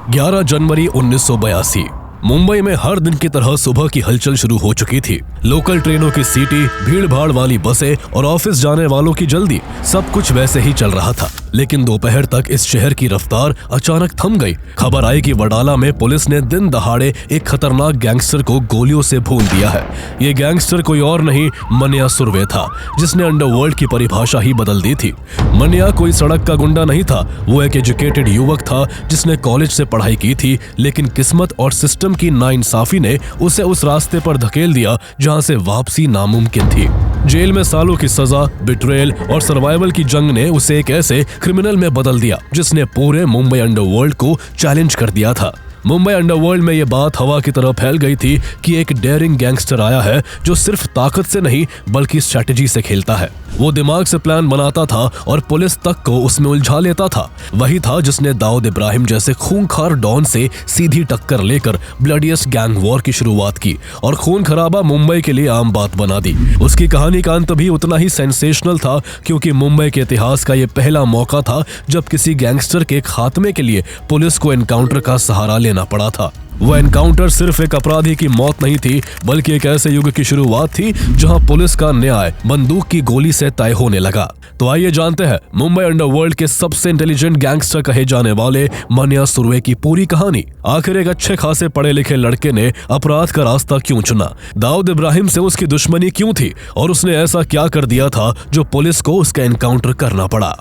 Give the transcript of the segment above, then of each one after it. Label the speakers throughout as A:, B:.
A: 11 जनवरी 1982। मुंबई में हर दिन की तरह सुबह की हलचल शुरू हो चुकी थी। लोकल ट्रेनों की सीटी, भीड़ भाड़ वाली बसें और ऑफिस जाने वालों की जल्दी, सब कुछ वैसे ही चल रहा था। लेकिन दोपहर तक इस शहर की रफ्तार अचानक थम गई। खबर आई कि वडाला में पुलिस ने दिन दहाड़े एक खतरनाक गैंगस्टर को गोलियों से भून दिया है। ये गैंगस्टर कोई और नहीं, मन्या सुर्वे था, जिसने अंडरवर्ल्ड की परिभाषा ही बदल दी थी। मन्या कोई सड़क का गुंडा नहीं था, वो एक एजुकेटेड युवक था जिसने कॉलेज से पढ़ाई की थी, लेकिन किस्मत और सिस्टम की नाइंसाफी ने उसे उस रास्ते पर धकेल दिया जहां से वापसी नामुमकिन थी। जेल में सालों की सजा, बिट्रेयल और सर्वाइवल की जंग ने उसे एक ऐसे क्रिमिनल में बदल दिया जिसने पूरे मुंबई अंडरवर्ल्ड को चैलेंज कर दिया था। मुंबई अंडरवर्ल्ड में ये बात हवा की तरह फैल गई थी कि एक डेयरिंग गैंगस्टर आया है जो सिर्फ ताकत से नहीं बल्कि स्ट्रैटेजी से खेलता है। वो दिमाग से प्लान बनाता था और पुलिस तक को उसमें उलझा लेता था। वही था जिसने दाऊद इब्राहिम जैसे खूंखार डॉन से सीधी टक्कर लेकर ब्लडीएस्ट गैंग वॉर की शुरुआत की और खून खराबा मुंबई के लिए आम बात बना दी। उसकी कहानी का अंत भी उतना ही सेंसेशनल था, क्योंकि मुंबई के इतिहास का ये पहला मौका था जब किसी गैंगस्टर के खात्मे के लिए पुलिस को एनकाउंटर का सहारा लेना पड़ा था। वो एनकाउंटर सिर्फ एक अपराधी की मौत नहीं थी, बल्कि एक ऐसे युग की शुरुआत थी जहां पुलिस का न्याय बंदूक की गोली से तय होने लगा। तो आइए जानते हैं मुंबई अंडरवर्ल्ड के सबसे इंटेलिजेंट गैंगस्टर कहे जाने वाले मन्या सुर्वे की पूरी कहानी। आखिर एक अच्छे खासे पढ़े लिखे लड़के ने अपराध का रास्ता क्यों चुना, दाऊद इब्राहिम से उसकी दुश्मनी क्यों थी और उसने ऐसा क्या कर दिया था जो पुलिस को उसका एनकाउंटर करना पड़ा।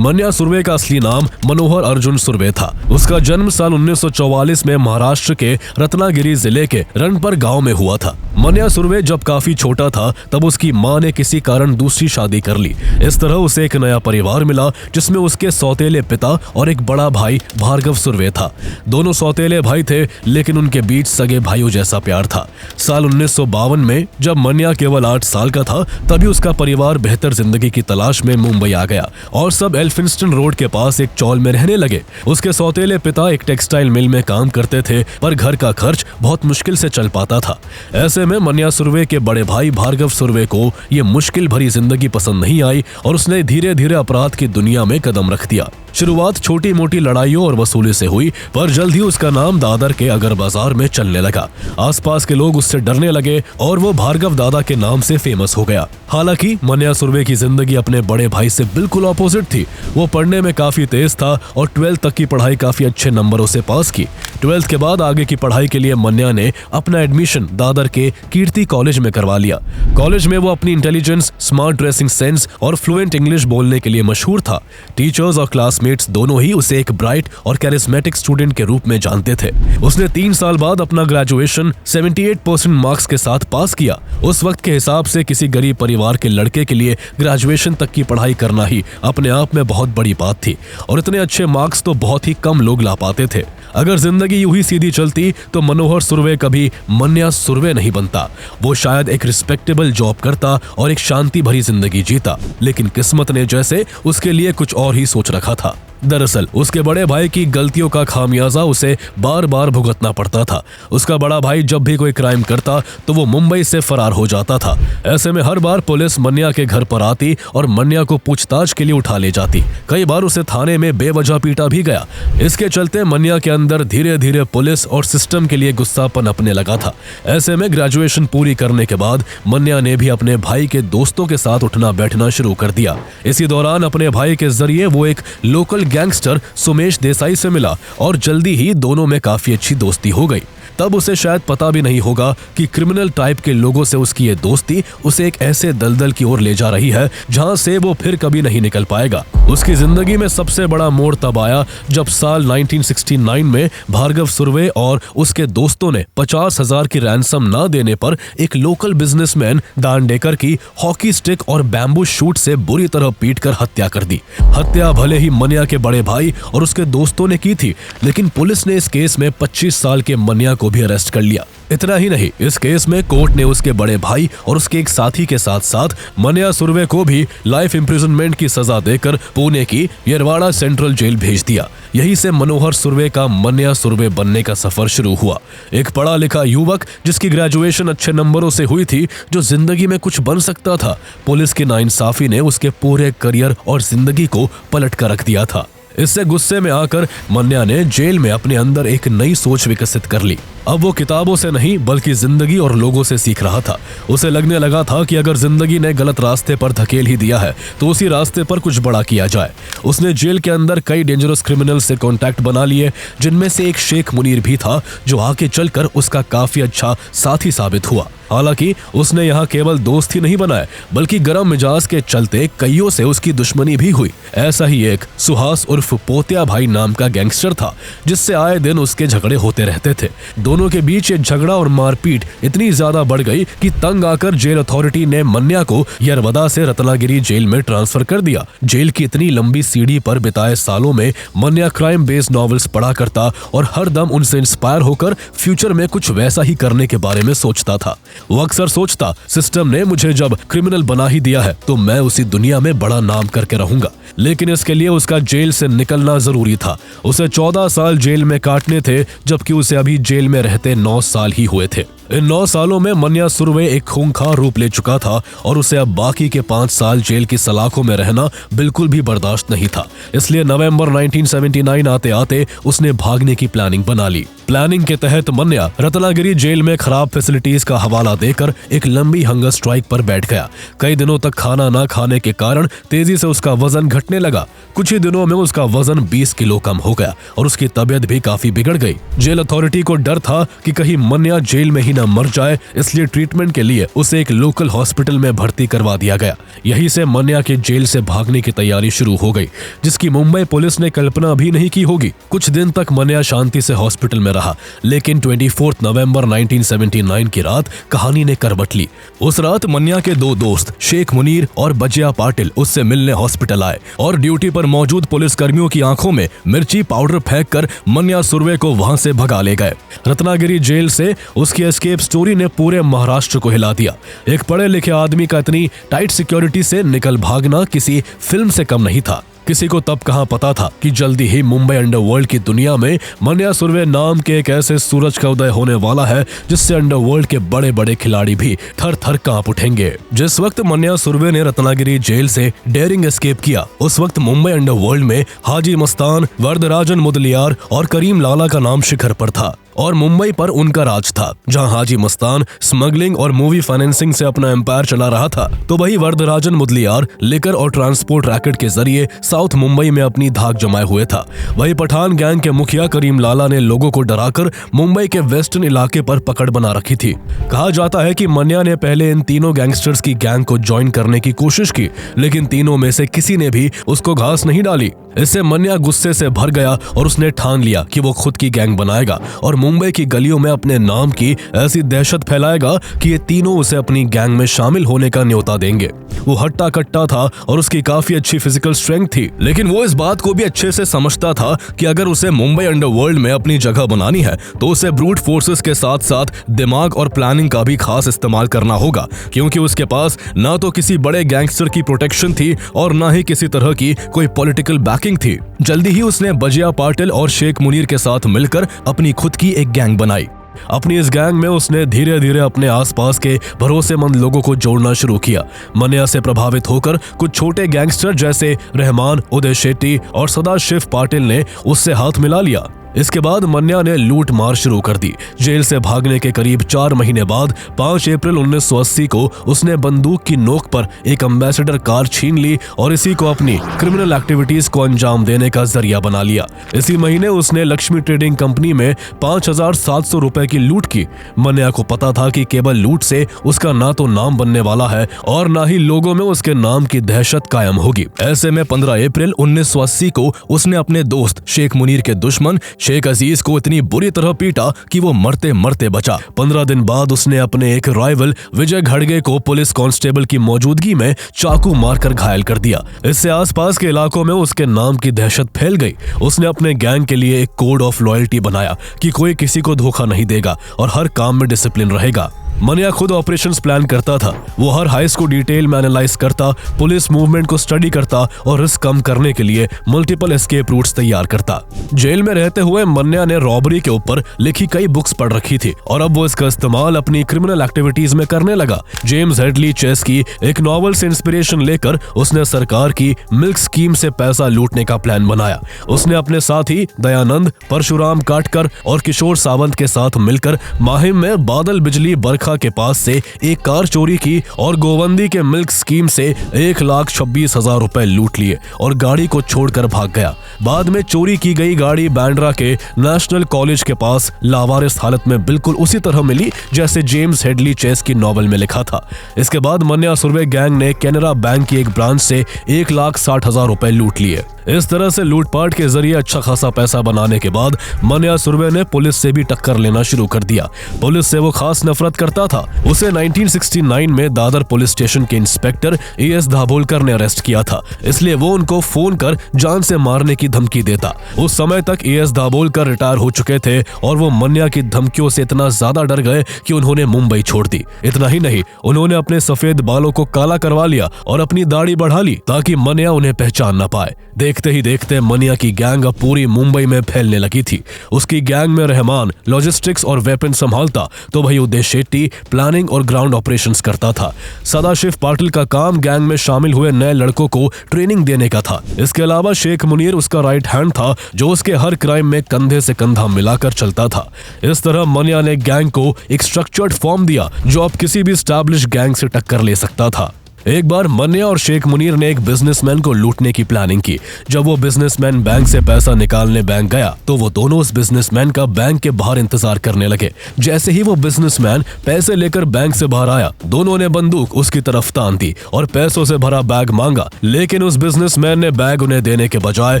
A: मन्या सुर्वे का असली नाम मनोहर अर्जुन सुर्वे था। उसका जन्म साल 1944 में महाराष्ट्र के रत्नागिरी जिले के रणपर गांव में हुआ था। मन्या सुर्वे जब काफी छोटा था तब उसकी मां ने किसी कारण दूसरी शादी कर ली। इस तरह उसे एक नया परिवार मिला जिसमें उसके सौतेले पिता और एक बड़ा भाई भार्गव सुर्वे था। दोनों सौतेले भाई थे, लेकिन उनके बीच सगे भाइयों जैसा प्यार था। साल 1952 में जब मन्या केवल 8 साल का था, तभी उसका परिवार बेहतर जिंदगी की तलाश में मुंबई आ गया और सब एल्फिंस्टन रोड के पास एक चौल में रहने लगे। उसके सौतेले पिता एक टेक्सटाइल मिल में काम करते थे, पर घर का खर्च बहुत मुश्किल से चल पाता था। ऐसे में मन्या सुर्वे के बड़े भाई भार्गव सुर्वे को ये मुश्किल भरी जिंदगी पसंद नहीं आई और उसने धीरे धीरे अपराध की दुनिया में कदम रख दिया। शुरुआत छोटी मोटी लड़ाइयों और वसूली से हुई, पर जल्द ही उसका नाम दादर के अगर बाजार में चलने लगा। आसपास के लोग उससे डरने लगे और वो भार्गव दादा के नाम से फेमस हो गया। हालांकि मन्या सुर्वे की जिंदगी अपने बड़े भाई से बिल्कुल ऑपोजिट थी। वो पढ़ने में काफी तेज था और 12th तक की पढ़ाई काफी अच्छे नंबरों से पास की। 12th के बाद आगे की पढ़ाई के लिए मन्या ने अपना एडमिशन दादर के कीर्ति कॉलेज में करवा लिया। कॉलेज में वो अपनी इंटेलिजेंस, स्मार्ट ड्रेसिंग सेंस और फ्लुएंट इंग्लिश बोलने के लिए मशहूर था। टीचर्स और क्लासमेट्स दोनों ही उसे एक ब्राइट और कैरिस्मेटिक स्टूडेंट के रूप में जानते थे। उसने 3 साल बाद अपना ग्रेजुएशन 78% मार्क्स के साथ पास किया। उस वक्त के हिसाब से किसी गरीब परिवार के लड़के के लिए ग्रेजुएशन तक की पढ़ाई करना ही अपने आप में बहुत बड़ी बात थी और इतने अच्छे मार्क्स तो बहुत ही कम लोग ला पाते थे। अगर जिंदगी यूं ही सीधी चलती तो मनोहर सुर्वे कभी मन्या सुर्वे नहीं बनता। वो शायद एक रिस्पेक्टेबल जॉब करता और एक शांति भरी जिंदगी जीता, लेकिन किस्मत ने जैसे उसके लिए कुछ और ही सोच रखा था। दरअसल उसके बड़े भाई की गलतियों का खामियाजा उसे बार बार भुगतना पड़ता था। उसका बड़ा भाई जब भी कोई क्राइम करता तो वो मुंबई से फरार हो जाता था। ऐसे में हर बार पुलिस मन्या के घर पर आती और मन्या को पूछताछ के लिए उठा ले जाती। कई बार उसे थाने में बेवजह पीटा भी गया। इसके चलते मन्या के अंदर धीरे धीरे पुलिस और सिस्टम के लिए गुस्सा पनपने लगा था। ऐसे में ग्रेजुएशन पूरी करने के बाद मन्या ने भी अपने भाई के दोस्तों के साथ उठना बैठना शुरू कर दिया। इसी दौरान अपने भाई के जरिए वो एक लोकल गैंगस्टर सुमेश देसाई से मिला और जल्दी ही दोनों में काफी अच्छी दोस्ती हो गई। तब उसे शायद पता भी नहीं होगा कि क्रिमिनल टाइप के लोगों से उसकी ये दोस्ती उसे एक ऐसे दलदल की ओर ले जा रही है जहां से वो फिर कभी नहीं निकल पाएगा। उसकी जिंदगी में सबसे बड़ा मोड़ तब आया जब साल 1969 में भार्गव सुर्वे और उसके दोस्तों ने 50,000 की रैंसम ना देने पर एक लोकल बिजनेसमैन दांडेकर की हॉकी स्टिक और बैम्बू शूट से बुरी तरह पीटकर हत्या कर दी। हत्या भले ही मन्या के बड़े भाई और उसके दोस्तों ने की थी, लेकिन पुलिस ने इस केस में 25 साल के मन्या को भी अरेस्ट कर लिया। इतना ही नहीं, इस केस में कोर्ट ने उसके बड़े भाई और उसके एक साथी के साथ साथ मन्या सुर्वे को भी लाइफ इम्प्रिजनमेंट की सजा देकर पुणे की येरवाड़ा सेंट्रल जेल भेज दिया। यहीं से मनोहर सुर्वे का मन्या सुर्वे बनने का सफर शुरू हुआ। एक पढ़ा लिखा युवक जिसकी ग्रेजुएशन अच्छे नंबरों से हुई थी, जो जिंदगी में कुछ बन सकता था। पुलिस की नाइंसाफी ने उसके पूरे करियर और जिंदगी को पलट कर रख दिया था। इससे गुस्से में आकर मन्या ने जेल में अपने अंदर एक नई सोच विकसित कर ली। अब वो किताबों से नहीं बल्कि जिंदगी और लोगों से सीख रहा था। उसे लगने लगा था कि अगर जिंदगी ने गलत रास्ते पर धकेल ही दिया है तो उसी रास्ते पर कुछ बड़ा किया जाए। उसने जेल के अंदर कई डेंजरस क्रिमिनल से कांटेक्ट बना लिए, जिनमें से एक शेख मुनीर भी था जो आगे चलकर उसका काफी अच्छा साथी साबित हुआ। हालांकि उसने यहाँ केवल दोस्त ही नहीं बनाए बल्कि गरम मिजाज के चलते कईयों से उसकी दुश्मनी भी हुई। ऐसा ही एक सुहास उर्फ पोतिया भाई नाम का गैंगस्टर था जिससे आए दिन उसके झगड़े होते रहते थे। दोनों के बीच ये झगड़ा और मारपीट इतनी ज्यादा बढ़ गई कि तंग आकर जेल अथॉरिटी ने मन्या को यरवदा से रत्नागिरी जेल में ट्रांसफर कर दिया। जेल की इतनी लंबी सीढ़ी पर बिताए सालों में मन्या क्राइम बेस्ड नॉवेल्स पढ़ा करता और हर दम उनसे इंस्पायर होकर फ्यूचर में कुछ वैसा ही करने के बारे में सोचता था। वो अक्सर सोचता, सिस्टम ने मुझे जब क्रिमिनल बना ही दिया है तो मैं उसी दुनिया में बड़ा नाम करके रहूंगा, लेकिन इसके लिए उसका जेल से निकलना जरूरी था। उसे 14 साल जेल में काटने थे जबकि उसे अभी जेल में रहते 9 साल ही हुए थे। इन 9 सालों में मन्या सुरवे एक खूंखार रूप ले चुका था और उसे अब बाकी के 5 साल जेल की सलाखों में रहना बिल्कुल भी बर्दाश्त नहीं था। इसलिए नवंबर 1979 आते आते उसने भागने की प्लानिंग बना ली। प्लानिंग के तहत मन्या रत्नागिरी जेल में खराब फैसिलिटीज का हवाला देकर एक लंबी हंगर स्ट्राइक पर बैठ गया। कई दिनों तक खाना न खाने के कारण तेजी से उसका वजन घटने लगा। कुछ ही दिनों में उसका वजन 20 किलो कम हो गया और उसकी तबीयत भी काफी बिगड़ गई। जेल अथॉरिटी को डर था कि कहीं मन्या जेल में ही न मर जाए, इसलिए ट्रीटमेंट के लिए उसे एक लोकल हॉस्पिटल में भर्ती करवा दिया गया। यहीं से मन्या के जेल से भागने की तैयारी शुरू हो गई, जिसकी मुंबई पुलिस ने कल्पना भी नहीं की होगी। कुछ दिन तक मन्या शांति से हॉस्पिटल में रहा, लेकिन 24 नवंबर 1979 की रात कहानी ने करवट ली। उस रात मन्या के 2 दोस्त शेख मुनीर और बजिया पाटिल उससे मिलने हॉस्पिटल आए और ड्यूटी पर मौजूद पुलिस कर्मियों की आंखों में मिर्ची पाउडर फेंककर मन्या सुरवे को वहां से भगा ले गए। रत्नागिरी जेल से उसकी एस्केप स्टोरी ने पूरे महाराष्ट्र को हिला दिया। एक पढ़े लिखे आदमी का इतनी टाइट सिक्योरिटी से निकल भागना किसी फिल्म से कम नहीं था। किसी को तब कहां पता था कि जल्दी ही मुंबई अंडरवर्ल्ड की दुनिया में मन्या सुरवे नाम के एक ऐसे सूरज का उदय होने वाला है जिससे अंडरवर्ल्ड के बड़े बड़े खिलाड़ी भी थर थर कांप उठेंगे। जिस वक्त मन्या सुरवे ने रत्नागिरी जेल से डेयरिंग एस्केप किया, उस वक्त मुंबई अंडरवर्ल्ड में हाजी मस्तान, वरदराजन मुदलियार और करीम लाला का नाम शिखर पर था और मुंबई पर उनका राज था। जहां हाजी मस्तान स्मगलिंग और मूवी फाइनेंसिंग से अपना एम्पायर चला रहा था, तो वही वरदराजन मुदलियार लिकर और ट्रांसपोर्ट रैकेट के जरिए साउथ मुंबई में अपनी धाक जमाए हुए था। वही पठान गैंग के मुखिया करीम लाला ने लोगों को डराकर मुंबई के वेस्टर्न इलाके पर पकड़ बना रखी थी। कहा जाता है कि मन्या ने पहले इन तीनों गैंगस्टर्स की गैंग को ज्वाइन करने की कोशिश की, लेकिन तीनों में से किसी ने भी उसको घास नहीं डाली। इससे मन्या गुस्से से भर गया और उसने ठान लिया कि वो खुद की गैंग बनाएगा और मुंबई की गलियों में अपने नाम की ऐसी दहशत फैलाएगा कि ये तीनों उसे अपनी गैंग में शामिल होने का न्योता देंगे। वो हट्टा कट्टा था और उसकी काफी अच्छी फिजिकल स्ट्रेंथ थी, लेकिन वो इस बात को भी अच्छे से समझता था कि अगर उसे मुंबई अंडरवर्ल्ड में अपनी जगह बनानी है तो उसे ब्रूट फोर्सेस के साथ साथ दिमाग और प्लानिंग का भी खास इस्तेमाल करना होगा, क्योंकि उसके पास ना तो किसी बड़े गैंगस्टर की प्रोटेक्शन थी और ना ही किसी तरह की कोई पॉलिटिकल बैकिंग थी। जल्दी ही उसने बजिया पाटिल और शेख मुनीर के साथ मिलकर अपनी खुद की एक गैंग बनाई। अपनी इस गैंग में उसने धीरे धीरे अपने आसपास के भरोसेमंद लोगों को जोड़ना शुरू किया। मन्या से प्रभावित होकर कुछ छोटे गैंगस्टर जैसे रहमान, उदय शेट्टी और सदाशिव पाटिल ने उससे हाथ मिला लिया। इसके बाद मन्या ने लूट मार शुरू कर दी। जेल से भागने के करीब 4 महीने बाद 5 अप्रैल 1980 को उसने बंदूक की नोक पर एक एम्बेसडर कार छीन ली और इसी को अपनी क्रिमिनल एक्टिविटीज को अंजाम देने का जरिया बना लिया। इसी महीने उसने लक्ष्मी ट्रेडिंग कंपनी में 5,700 रुपए की लूट की। मन्या को पता था कि केवल लूट से उसका ना तो नाम बनने वाला है और ना ही लोगों में उसके नाम की दहशत कायम होगी। ऐसे में 15 अप्रैल 1980 को उसने अपने दोस्त शेख मुनीर के दुश्मन शेख अजीज को इतनी बुरी तरह पीटा कि वो मरते मरते बचा। 15 दिन बाद उसने अपने एक राइवल विजय घड़गे को पुलिस कांस्टेबल की मौजूदगी में चाकू मारकर घायल कर दिया। इससे आसपास के इलाकों में उसके नाम की दहशत फैल गई। उसने अपने गैंग के लिए एक कोड ऑफ लॉयल्टी बनाया कि कोई किसी को धोखा नहीं देगा और हर काम में डिसिप्लिन रहेगा। मनिया खुद ऑपरेशंस प्लान करता था। वो हर हाइस को डिटेल में एनालाइज करता, पुलिस मूवमेंट को स्टडी करता और रिस्क कम करने के लिए मल्टीपल एस्केप रूट्स तैयार करता। जेल में रहते हुए मन्या ने रॉबरी के ऊपर लिखी कई बुक्स पढ़ रखी थी और अब वो इसका इस्तेमाल अपनी क्रिमिनल एक्टिविटीज में करने लगा। जेम्स हेडली चेस की एक नॉवल से इंस्पिरेशन लेकर उसने सरकार की मिल्क स्कीम से पैसा लूटने का प्लान बनाया। उसने अपने साथी दयानंद, परशुराम काटकर और किशोर सावंत के साथ मिलकर माहिम में बादल बिजली बरखा के पास से एक कार चोरी की और गोवंदी के मिल्क स्कीम से 1,26,000 रुपए लूट लिए और गाड़ी को छोड़कर भाग गया। बाद में चोरी की गई गाड़ी बांद्रा के नेशनल कॉलेज के पास लावारिस हालत में बिल्कुल उसी तरह मिली जैसे जेम्स हेडली चेस की नॉवल में लिखा था। इसके बाद मन्या सुरवे गैंग ने कैनरा बैंक की एक ब्रांच से 1,60,000 रुपए लूट लिए। इस तरह से लूटपाट के जरिए अच्छा खासा पैसा बनाने के बाद मन्या सुरवे ने पुलिस से भी टक्कर लेना शुरू कर दिया। पुलिस से वो खास नफरत करता था। उसे 1969 में दादर पुलिस स्टेशन के इंस्पेक्टर एएस दाभोलकर ने अरेस्ट किया था, इसलिए वो उनको फोन कर जान से मारने की धमकी देता। उस समय तक एएस दाभोलकर रिटायर हो चुके थे और वो मन्या की धमकियों से इतना ज्यादा डर गए कि उन्होंने मुंबई छोड़ दी। इतना ही नहीं, उन्होंने अपने सफेद बालों को काला करवा लिया और अपनी दाढ़ी बढ़ा ली ताकि मन्या उन्हें पहचान न पाए। देखते ही देखते मन्या की गैंग अब पूरी मुंबई में फैलने लगी थी। उसकी गैंग में रहमान लॉजिस्टिक्स और वेपन संभालता तो भाई उदय शेट्टी प्लानिंग और ग्राउंड ऑपरेशंस करता था। सदाशिव पाटिल का काम गैंग में शामिल हुए नए लड़कों को ट्रेनिंग देने का था। इसके अलावा शेख मुनीर उसका राइट हैंड था जो उसके हर क्राइम में कंधे से कंधा मिलाकर चलता था। इस तरह मन्या ने गैंग को एक स्ट्रक्चर्ड फॉर्म दिया जो अब किसी भी एस्टैब्लिश गैंग से टक्कर ले सकता था। एक बार मन्या और शेख मुनीर ने एक बिजनेसमैन को लूटने की प्लानिंग की। जब वो बिजनेसमैन बैंक से पैसा निकालने बैंक गया तो वो दोनों उस बिजनेसमैन का बैंक के बाहर इंतजार करने लगे। जैसे ही वो बिजनेसमैन पैसे लेकर बैंक से बाहर आया, दोनों ने बंदूक उसकी तरफ तान दी और पैसों से भरा बैग मांगा, लेकिन उस बिजनेसमैन ने बैग उन्हें देने के बजाय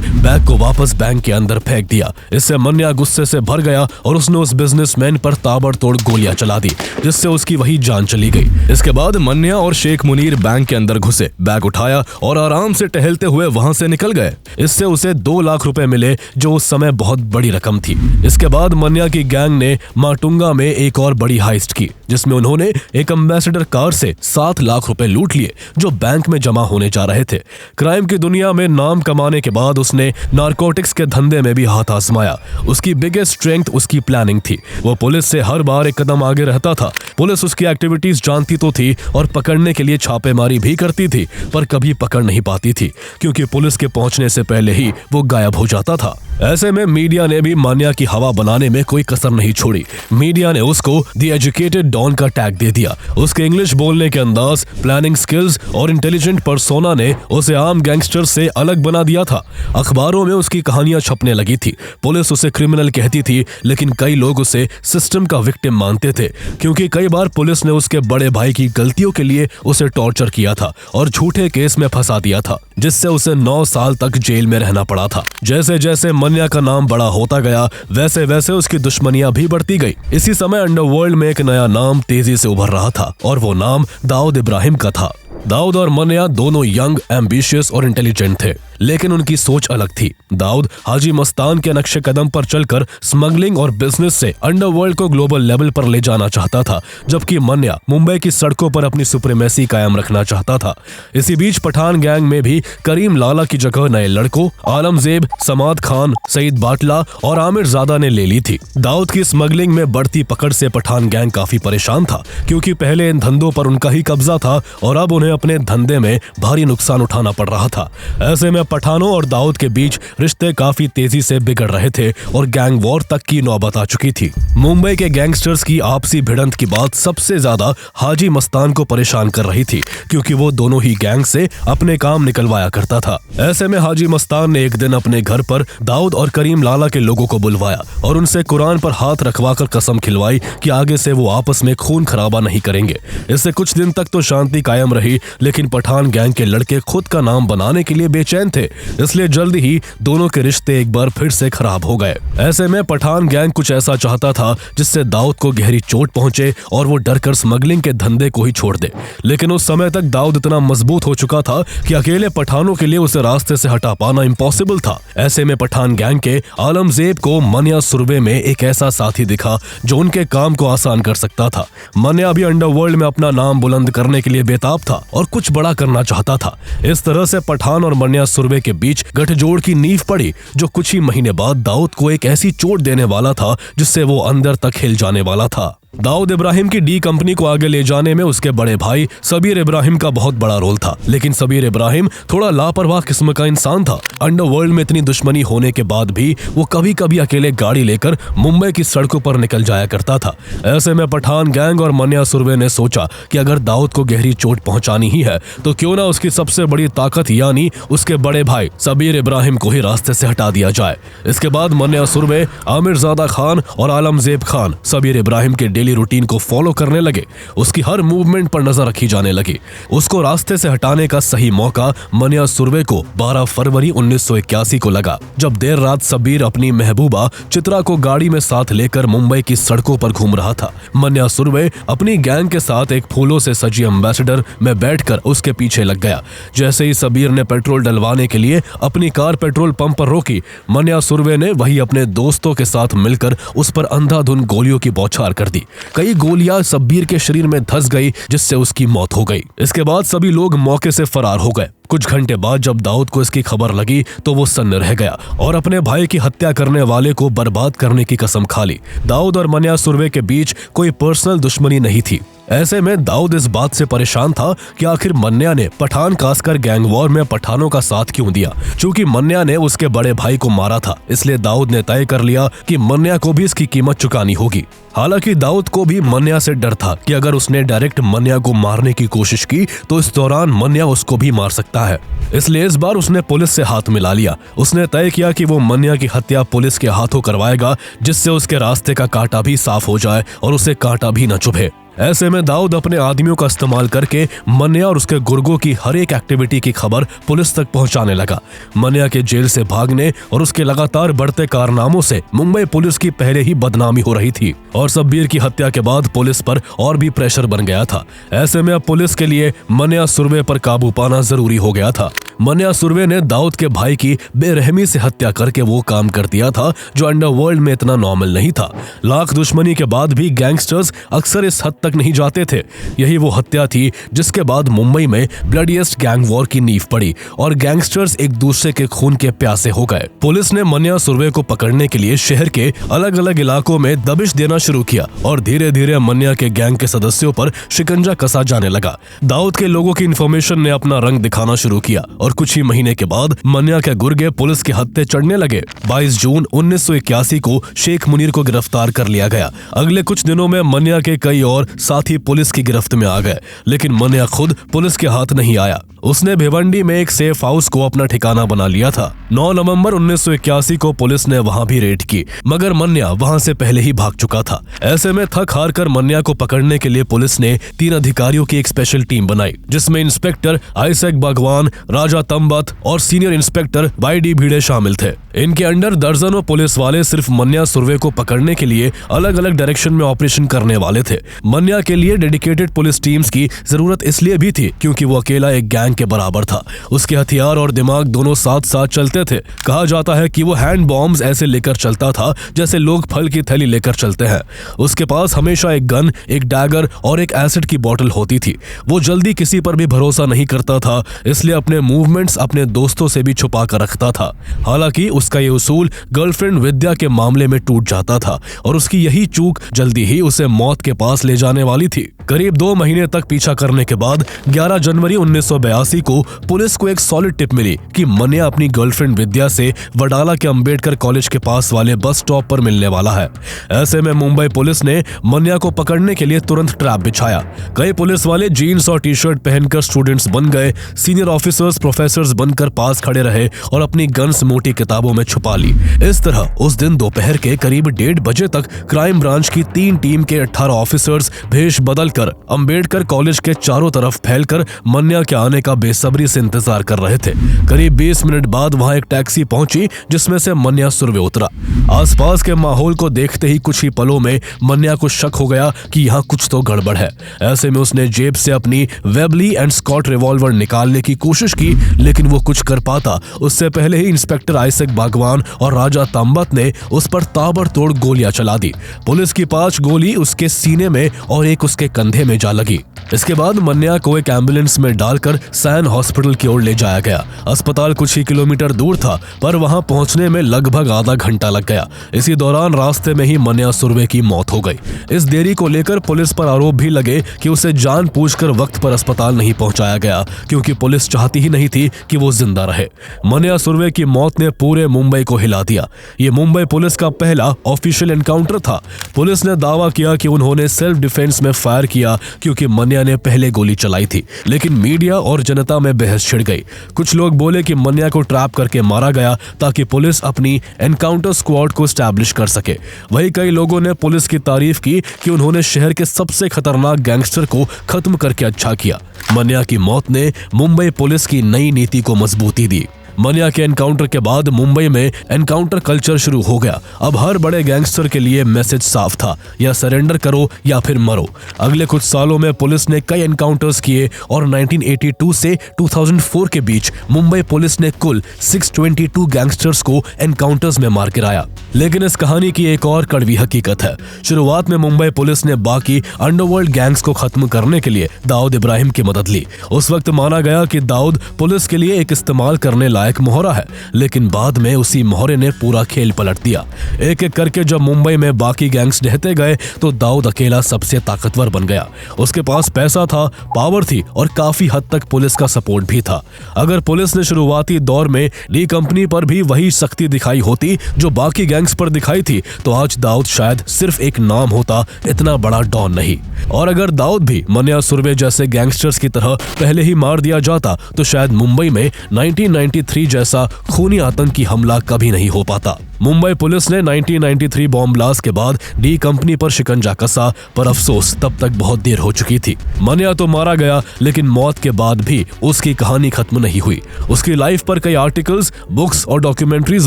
A: बैग को वापस बैंक के अंदर फेंक दिया। इससे मन्या गुस्से से भर गया और उसने उस बिजनेसमैन पर ताबड़तोड़ गोलियां चला दी, जिससे उसकी वही जान चली गई। इसके बाद मन्या और शेख मुनीर बैंक के अंदर घुसे, बैग उठाया और आराम से टहलते हुए वहां से निकल गए। इससे उसे 2 लाख रुपए मिले जो उस समय बहुत बड़ी रकम थी। इसके बाद मन्या की गैंग ने माटुंगा में एक और बड़ी हाइस्ट की जिसमें उन्होंने एक एम्बेसडर कार से 7 लाख रुपए लूट लिए जो बैंक में जमा होने जा रहे थे। क्राइम की दुनिया में नाम कमाने के बाद उसने नारकोटिक्स के धंधे में भी हाथ आजमाया। उसकी बिगेस्ट स्ट्रेंथ उसकी प्लानिंग थी। वो पुलिस से हर बार एक कदम आगे रहता था। पुलिस उसकी एक्टिविटीज जानती तो थी और पकड़ने के लिए छापेमारी भी करती थी, पर कभी पकड़ नहीं पाती थी क्योंकि पुलिस के पहुंचने से पहले ही वो गायब हो जाता था। ऐसे में मीडिया ने भी मन्या की हवा बनाने में कोई कसर नहीं छोड़ी। मीडिया ने उसको द एजुकेटेड डॉन का टैग दे दिया। उसके इंग्लिश बोलने के अंदाज, प्लानिंग स्किल्स और इंटेलिजेंट पर्सोना ने उसे आम गैंगस्टर से अलग बना दिया था। अखबारों में उसकी कहानियां छपने लगी थी। पुलिस उसे क्रिमिनल कहती थी, लेकिन कई लोग उसे सिस्टम का विक्टिम मानते थे क्योंकि कई बार पुलिस ने उसके बड़े भाई की गलतियों के लिए उसे टॉर्चर किया था और झूठे केस में फंसा दिया था, जिससे उसे 9 साल तक जेल में रहना पड़ा था। जैसे जैसे मन्या का नाम बड़ा होता गया, वैसे वैसे उसकी दुश्मनियां भी बढ़ती गई। इसी समय अंडरवर्ल्ड में एक नया नाम तेजी से उभर रहा था और वो नाम दाऊद इब्राहिम का था। दाऊद और मन्या दोनों यंग, एम्बिशियस और इंटेलिजेंट थे, लेकिन उनकी सोच अलग थी। दाऊद हाजी मस्तान के नक्शे कदम पर चलकर स्मगलिंग और बिजनेस से अंडरवर्ल्ड को ग्लोबल लेवल पर ले जाना चाहता था, जबकि मन्या मुंबई की सड़कों पर अपनी सुप्रीमेसी कायम रखना चाहता था। इसी बीच पठान गैंग में भी करीम लाला की जगह नए लड़कों आलमजेब, समाद खान, सईद बाटला और आमिर ज़ादा ने ले ली थी। दाऊद की स्मगलिंग में बढ़ती पकड़ से पठान गैंग काफी परेशान था क्योंकि पहले इन धंधों पर उनका ही कब्जा था और अब उन्हें अपने धंधे में भारी नुकसान उठाना पड़ रहा था। ऐसे में पठानों और दाऊद के बीच रिश्ते काफी तेजी से बिगड़ रहे थे और गैंग वॉर तक की नौबत आ चुकी थी। मुंबई के गैंगस्टर्स की आपसी भिड़ंत की बात सबसे ज्यादा हाजी मस्तान को परेशान कर रही थी क्योंकि वो दोनों ही गैंग से अपने काम निकलवाया करता था। ऐसे में हाजी मस्तान ने एक दिन अपने घर पर दाऊद और करीम लाला के लोगों को बुलवाया और उनसे कुरान पर हाथ रखवाकर कसम खिलवाई कि आगे से वो आपस में खून खराबा नहीं करेंगे। इससे कुछ दिन तक तो शांति कायम रही, लेकिन पठान गैंग के लड़के खुद का नाम बनाने के लिए बेचैन थे, इसलिए जल्द ही दोनों के रिश्ते एक बार फिर से खराब हो गए। ऐसे में पठान गैंग कुछ ऐसा चाहता था जिससे दाऊद को गहरी चोट पहुंचे और वो डरकर स्मगलिंग के धंधे को ही छोड़ दे, लेकिन उस समय तक दाऊद इतना मजबूत हो चुका था कि अकेले पठानों के लिए उसे रास्ते से हटा पाना इम्पॉसिबल था। ऐसे में पठान गैंग के आलमजेब को मन्या सुरवे में एक ऐसा साथी दिखा जो उनके काम को आसान कर सकता था। मन्या भी अंडरवर्ल्ड में अपना नाम बुलंद करने के लिए बेताब था और कुछ बड़ा करना चाहता था। इस तरह से पठान और मन्या सुरवे के बीच गठजोड़ की नींव पड़ी, जो कुछ ही महीने बाद दाऊद को एक ऐसी चोट देने वाला था जिससे वो अंदर तक हिल जाने वाला था। दाऊद इब्राहिम की डी कंपनी को आगे ले जाने में उसके बड़े भाई सबीर इब्राहिम का बहुत बड़ा रोल था, लेकिन सबीर इब्राहिम थोड़ा लापरवाह किस्म का इंसान था। अंडरवर्ल्ड में इतनी दुश्मनी होने के बाद भी वो कभी कभी अकेले गाड़ी लेकर मुंबई की सड़कों पर निकल जाया करता था। ऐसे में पठान गैंग और मन्या सुरवे ने सोचा कि अगर दाऊद को गहरी चोट पहुंचानी ही है तो क्यों ना उसकी सबसे बड़ी ताकत यानी उसके बड़े भाई सबीर इब्राहिम को ही रास्ते से हटा दिया जाए। इसके बाद मन्या सुरवे, आमिरजादा खान और आलमजेब खान सबीर इब्राहिम के डेली रूटीन को फॉलो करने लगे। उसकी हर मूवमेंट पर नजर रखी जाने लगी। उसको रास्ते से हटाने का सही मौका मन्या सुरवे को 12 फरवरी 1981 को लगा, जब देर रात सबीर अपनी महबूबा चित्रा को गाड़ी में साथ लेकर मुंबई की सड़कों पर घूम रहा था। मन्या सुरवे अपनी गैंग के साथ एक फूलों से सजी एम्बेसडर में बैठकर उसके पीछे लग गया। जैसे ही सबीर ने पेट्रोल डलवाने के लिए अपनी कार पेट्रोल पंप पर रोकी, मन्या सुरवे ने वही अपने दोस्तों के साथ मिलकर उस पर अंधाधुंध गोलियों की बौछार कर दी। कई गोलियां सबीर के शरीर में धंस गई, जिससे उसकी मौत हो गई। इसके बाद सभी लोग मौके से फरार हो गए। कुछ घंटे बाद जब दाऊद को इसकी खबर लगी तो वो सन्न रह गया और अपने भाई की हत्या करने वाले को बर्बाद करने की कसम खा ली। दाऊद और मन्या सुरवे के बीच कोई पर्सनल दुश्मनी नहीं थी। ऐसे में दाऊद इस बात से परेशान था कि आखिर मन्या ने पठान कास्कर गैंग वॉर में पठानों का साथ क्यों दिया। चूंकि मन्या ने उसके बड़े भाई को मारा था, इसलिए दाऊद ने तय कर लिया कि मन्या को भी इसकी कीमत चुकानी होगी। हालांकि दाऊद को भी मन्या से डर था कि अगर उसने डायरेक्ट मन्या को मारने की कोशिश की तो इस दौरान मन्या उसको भी मार सकता है। इसलिए इस बार उसने पुलिस से हाथ मिला लिया। उसने तय किया कि वो मन्या की हत्या पुलिस के हाथों करवाएगा, जिससे उसके रास्ते का कांटा भी साफ हो जाए और उसे कांटा भी न चुभे। ऐसे में दाऊद अपने आदमियों का इस्तेमाल करके मन्या और उसके गुर्गों की हर एक एक्टिविटी की खबर पुलिस तक पहुंचाने लगा। मन्या के जेल से भागने और उसके लगातार बढ़ते कारनामों से मुंबई पुलिस की पहले ही बदनामी हो रही थी और सबीर की हत्या के बाद पुलिस पर और भी प्रेशर बन गया था। ऐसे में अब पुलिस के लिए मन्या सुरवे पर काबू पाना जरूरी हो गया था। मन्या सुरवे ने दाऊद के भाई की बेरहमी से हत्या करके वो काम कर दिया था जो अंडरवर्ल्ड में इतना नॉर्मल नहीं था। लाख दुश्मनी के बाद भी गैंगस्टर्स अक्सर इस हद तक नहीं जाते थे। यही वो हत्या थी जिसके बाद मुंबई में ब्लडीएस्ट गैंग वॉर की नींव पड़ी और गैंगस्टर्स एक दूसरे के खून के प्यासे हो गए। पुलिस ने मन्या सुरवे को पकड़ने के लिए शहर के अलग अलग इलाकों में दबिश देना शुरू किया और धीरे धीरे मन्या के गैंग के सदस्यों पर शिकंजा कसा जाने लगा। दाऊद के लोगों की इन्फॉर्मेशन ने अपना रंग दिखाना शुरू किया और कुछ ही महीने के बाद मन्या के गुर्गे पुलिस के हत्थे चढ़ने लगे। 22 जून 1981 को शेख मुनीर को गिरफ्तार कर लिया गया। अगले कुछ दिनों में मन्या के कई और साथी पुलिस की गिरफ्त में आ गए, लेकिन मन्या खुद पुलिस के हाथ नहीं आया। उसने भिवंडी में एक सेफ हाउस को अपना ठिकाना बना लिया था। 9 नवंबर 1981 को पुलिस ने वहां भी रेड की, मगर मन्या वहां से पहले ही भाग चुका था। ऐसे में थक हार कर मन्या को पकड़ने के लिए पुलिस ने 3 अधिकारियों की एक स्पेशल टीम बनाई, जिसमें इंस्पेक्टर आइजैक भगवान, राजा तंबत और सीनियर इंस्पेक्टर वाई.डी. भिड़े शामिल थे। इनके अंडर दर्जनों पुलिस वाले सिर्फ मन्या सुरवे को पकड़ने के लिए अलग अलग डायरेक्शन में ऑपरेशन करने वाले थे। मन्या के लिए डेडिकेटेड पुलिस टीम्स की जरूरत इसलिए भी थी क्योंकि वो अकेला एक गैंग के बराबर था। उसके हथियार और दिमाग दोनों साथ साथ चलते थे। कहा जाता है कि वो हैंड बॉम्ब्स ऐसे लेकर चलता था जैसे लोग फल की थैली लेकर चलते हैं। उसके पास हमेशा एक गन, एक डैगर और एक एसिड की बोतल होती थी। वो जल्दी किसी पर भी भरोसा नहीं करता था, इसलिए अपने मूवमेंट्स अपने दोस्तों से भी छुपा कर रखता था। हालांकि उसका ये उसूल गर्लफ्रेंड विद्या के मामले में टूट जाता था और उसकी यही चूक जल्दी ही उसे मौत के पास ले जाने वाली थी। करीब 2 महीने तक पीछा करने के बाद 11 जनवरी 1982 को पुलिस को एक सॉलिड टिप मिली कि मन्या अपनी गर्लफ्रेंड विद्या से वडाला के अंबेडकर कॉलेज के पास वाले बस स्टॉप पर मिलने वाला है। ऐसे में मुंबई पुलिस ने मन्या को पकड़ने के लिए तुरंत ट्रैप बिछाया। कई पुलिस वाले जीन्स और टी शर्ट पहनकर स्टूडेंट्स बन गए, सीनियर ऑफिसर्स प्रोफेसर्स बनकर पास खड़े रहे और अपनी गन्स मोटी किताबों में छुपा ली। इस तरह उस दिन दोपहर के करीब 1:30 बजे तक क्राइम ब्रांच की 3 टीम के 18 ऑफिसर्स भेष बदलकर अंबेडकर कॉलेज के चारों तरफ फैलकर मन्या के आने का का बेसब्री से इंतजार कर रहे थे। करीब 20 मिनट बाद वहां एक टैक्सी पहुंची जिसमें से मन्या सुर्वे उतरा। आसपास के माहौल को देखते ही कुछ ही पलों में मन्या को शक हो गया कि यहाँ कुछ तो गड़बड़ है। ऐसे में उसने जेब से अपनी वेबली एंड स्कॉट रिवॉल्वर निकालने की कोशिश की, लेकिन वो कुछ कर पाता उससे पहले ही इंस्पेक्टर आइजैक बागवान और राजा तांबत ने उस पर ताबड़तोड़ गोलियां चला दी। पुलिस की 5 गोली उसके सीने में और एक उसके कंधे में जा लगी। इसके बाद मन्या को एक एम्बुलेंस में डालकर सैन हॉस्पिटल की ओर ले जाया गया। अस्पताल कुछ ही किलोमीटर दूर था, पर वहां पहुंचने में लगभग आधा घंटा लग गया। इसी दौरान रास्ते में ही मन्या सुर्वे की मौत हो गई। इस देरी को लेकर पुलिस पर आरोप भी लगे कि उसे जानबूझकर वक्त पर अस्पताल नहीं पहुंचाया गया, क्योंकि पुलिस चाहती ही नहीं थी कि वो जिंदा रहे। मन्या सुर्वे की मौत ने पूरे मुंबई को हिला दिया। ये मुंबई पुलिस का पहला ऑफिशियल एनकाउंटर था। पुलिस ने दावा किया कि उन्होंने सेल्फ डिफेंस में फायर किया क्योंकि मन्या ने पहले गोली चलाई थी, लेकिन मीडिया और जनता में बहस छिड़ गई। कुछ लोग बोले कि मन्या को ट्रैप करके मारा गया ताकि पुलिस अपनी एनकाउंटर स्क्वाड को एस्टैब्लिश कर सके। वहीं कई लोगों ने पुलिस की तारीफ की कि उन्होंने शहर के सबसे खतरनाक गैंगस्टर को खत्म करके अच्छा किया। मन्या की मौत ने मुंबई पुलिस की नई नीति को मजबूती दी। मन्या के एनकाउंटर के बाद मुंबई में एनकाउंटर कल्चर शुरू हो गया। अब हर बड़े गैंगस्टर के लिए मैसेज साफ था, या सरेंडर करो या फिर मरो। अगले कुछ सालों में पुलिस ने कई एनकाउंटर्स किए और 1982 से 2004 के बीच मुंबई पुलिस ने कुल 622 गैंगस्टर्स को एनकाउंटर्स में मार गिराया। लेकिन इस कहानी की एक और कड़वी हकीकत है। शुरुआत में मुंबई पुलिस ने बाकी अंडरवर्ल्ड गैंग्स को खत्म करने के लिए दाऊद इब्राहिम की मदद ली। उस वक्त माना गया कि दाऊद पुलिस के लिए एक इस्तेमाल करने लायक मोहरा है, लेकिन बाद में उसी मोहरे ने पूरा खेल पलट दिया। एक एक करके जब मुंबई में बाकी गैंग्स ढहते गए तो दाऊद अकेला सबसे ताकतवर बन गया। उसके पास पैसा था, पावर थी और काफी हद तक पुलिस का सपोर्ट भी था। अगर पुलिस ने शुरुआती दौर में डी कंपनी पर भी वही सख्ती दिखाई होती जो बाकी गैंग्स पर दिखाई थी, तो आज दाऊद शायद सिर्फ एक नाम होता, इतना बड़ा डॉन नहीं। और अगर दाऊद भी मन्या सुर्वे जैसे गैंगस्टर्स की तरह पहले ही मार दिया जाता तो शायद मुंबई में 1993 जैसा खूनी आतंकी हमला कभी नहीं हो पाता। मुंबई पुलिस ने 1993 बॉम्ब ब्लास्ट के बाद डी कंपनी पर शिकंजा कसा, पर अफसोस तब तक बहुत देर हो चुकी थी। मन्या तो मारा गया, लेकिन मौत के बाद भी उसकी कहानी खत्म नहीं हुई। उसकी लाइफ पर कई आर्टिकल्स, बुक्स और डॉक्यूमेंट्रीज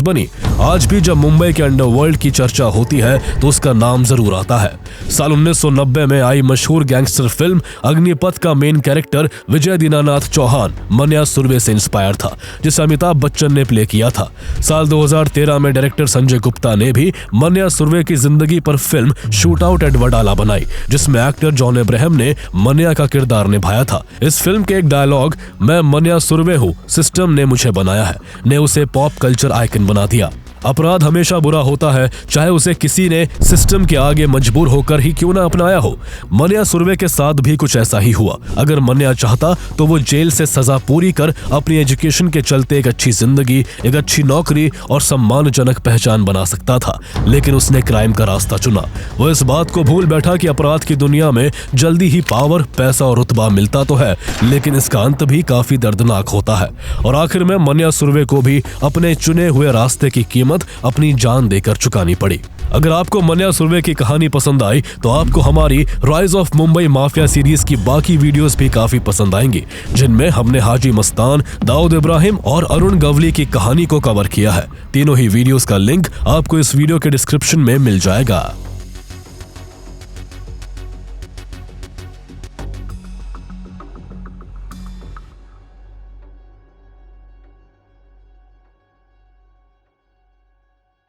A: बनी। आज भी जब मुंबई के अंडरवर्ल्ड की चर्चा होती है तो उसका नाम जरूर आता है। साल 1990 में आई मशहूर गैंगस्टर फिल्म अग्निपथ का मेन कैरेक्टर विजय दीनानाथ चौहान मन्या सुर्वे से इंस्पायर था, जिसे अमिताभ बच्चन ने प्ले किया था। साल 2013 में डायरेक्टर संजय गुप्ता ने भी मन्या सुर्वे की जिंदगी पर film shoot out at Wadala बनाई, जिसमें एक्टर जॉन अब्राहम ने मन्या का किरदार निभाया था। इस फिल्म के एक डायलॉग "मैं मन्या सुर्वे हूँ, सिस्टम ने मुझे बनाया है" ने उसे पॉप कल्चर आइकन बना दिया। अपराध हमेशा बुरा होता है, चाहे उसे किसी ने सिस्टम के आगे मजबूर होकर ही क्यों ना अपनाया हो। मन्या सुर्वे के साथ भी कुछ ऐसा ही हुआ। अगर मन्या चाहता तो वो जेल से सजा पूरी कर अपनी एजुकेशन के चलते एक अच्छी जिंदगी, एक अच्छी नौकरी और सम्मानजनक पहचान बना सकता था, लेकिन उसने क्राइम का रास्ता चुना। वो इस बात को भूल बैठा कि अपराध की दुनिया में जल्दी ही पावर, पैसा और रुतबा मिलता तो है, लेकिन इसका अंत भी काफी दर्दनाक होता है। और आखिर में मन्या सुर्वे को भी अपने चुने हुए रास्ते की कीमत अपनी जान देकर चुकानी पड़ी। अगर आपको मन्या सुर्वे की कहानी पसंद आई तो आपको हमारी rise of Mumbai mafia series की बाकी वीडियोस भी काफी पसंद आएंगी, जिनमें हमने हाजी मस्तान, दाऊद इब्राहिम और अरुण गवली की कहानी को कवर किया है। तीनों ही वीडियोस का लिंक आपको इस वीडियो के डिस्क्रिप्शन में मिल जाएगा।